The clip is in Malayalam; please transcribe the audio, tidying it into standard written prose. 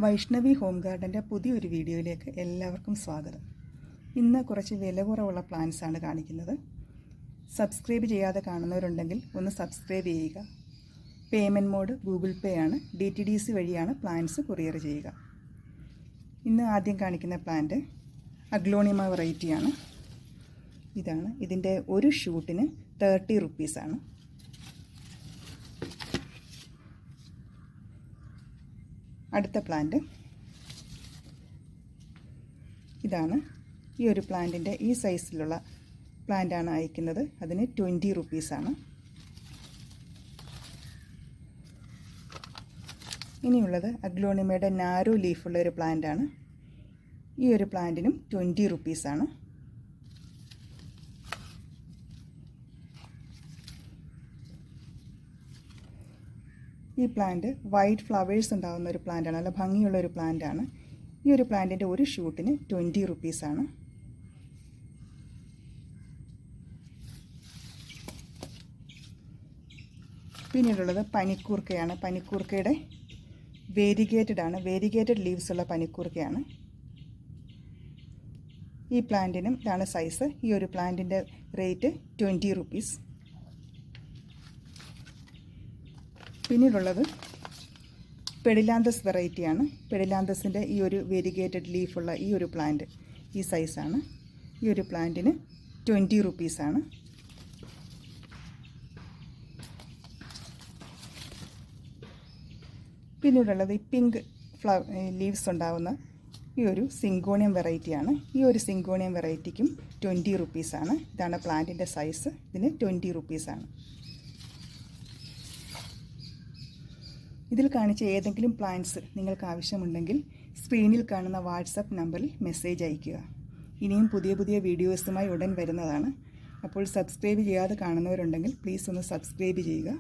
വൈഷ്ണവി ഹോം ഗാർഡൻ്റെ പുതിയൊരു വീഡിയോയിലേക്ക് എല്ലാവർക്കും സ്വാഗതം. ഇന്ന് കുറച്ച് വില കുറവുള്ള പ്ലാന്റ്സ് ആണ് കാണിക്കുന്നത്. സബ്സ്ക്രൈബ് ചെയ്യാതെ കാണുന്നവരുണ്ടെങ്കിൽ ഒന്ന് സബ്സ്ക്രൈബ് ചെയ്യുക. പേയ്മെൻറ്റ് മോഡ് ഗൂഗിൾ പേ ആണ്. DTDC വഴിയാണ് പ്ലാന്റ്സ് കൊറിയർ ചെയ്യുക. ഇന്ന് ആദ്യം കാണിക്കുന്ന പ്ലാന്റ് അഗ്ലോണിമ വെറൈറ്റിയാണ്. ഇതാണ്. ഇതിൻ്റെ ഒരു ഷൂട്ടിന് 30 റുപ്പീസാണ്. അടുത്ത പ്ലാന്റ് ഇതാണ്. ഈ ഒരു പ്ലാന്റിൻ്റെ ഈ സൈസിലുള്ള പ്ലാന്റാണ് അയക്കുന്നത്. അതിന് 20 റുപ്പീസാണ്. ഇനിയുള്ളത് അഗ്ലോണിമയുടെ നാരോ ലീഫുള്ള ഒരു പ്ലാന്റാണ്. ഈ ഒരു പ്ലാന്റിനും 20 റുപ്പീസാണ്. ഈ പ്ലാന്റ് വൈറ്റ് ഫ്ലവേഴ്സ് ഉണ്ടാകുന്ന ഒരു പ്ലാന്റാണ്. നല്ല ഭംഗിയുള്ള ഒരു പ്ലാന്റാണ്. ഈ ഒരു പ്ലാന്റിൻ്റെ ഒരു ഷൂട്ടിന് 20 റുപ്പീസാണ്. പിന്നീടുള്ളത് പനിക്കൂർക്കയാണ്. പനിക്കൂർക്കയുടെ വേരിഗേറ്റഡ് ആണ്. വേരിഗേറ്റഡ് ലീവ്സ് ഉള്ള പനിക്കൂർക്കയാണ്. ഈ പ്ലാന്റിനും ഇതാണ് സൈസ്. ഈ ഒരു പ്ലാന്റിൻ്റെ റേറ്റ് 20 റുപ്പീസ്. പിന്നീടുള്ളത് പെഡിലാന്തസ് വെറൈറ്റിയാണ്. പെഡിലാന്തസിൻ്റെ ഈ ഒരു വേരിഗേറ്റഡ് ലീഫുള്ള ഈ ഒരു പ്ലാന്റ് ഈ സൈസാണ്. ഈ ഒരു പ്ലാന്റിന് 20 റുപ്പീസാണ്. പിന്നീടുള്ളത് ഈ പിങ്ക് ലീവ്സ് ഉണ്ടാകുന്ന ഈ ഒരു സിങ്കോണിയം വെറൈറ്റിയാണ്. ഈ ഒരു സിങ്കോണിയം വെറൈറ്റിക്കും 20 റുപ്പീസാണ്. ഇതാണ് പ്ലാന്റിൻ്റെ സൈസ്. ഇതിന് 20 റുപ്പീസാണ്. ഇതിൽ കാണിച്ച ഏതെങ്കിലും പ്ലാന്റ്സ് നിങ്ങൾക്ക് ആവശ്യമുണ്ടെങ്കിൽ സ്ക്രീനിൽ കാണുന്ന വാട്സപ്പ് നമ്പറിൽ മെസ്സേജ് അയയ്ക്കുക. ഇനിയും പുതിയ പുതിയ വീഡിയോസുമായി ഉടൻ വരുന്നതാണ്. അപ്പോൾ സബ്സ്ക്രൈബ് ചെയ്യാതെ കാണുന്നവരുണ്ടെങ്കിൽ പ്ലീസ് ഒന്ന് സബ്സ്ക്രൈബ് ചെയ്യുക.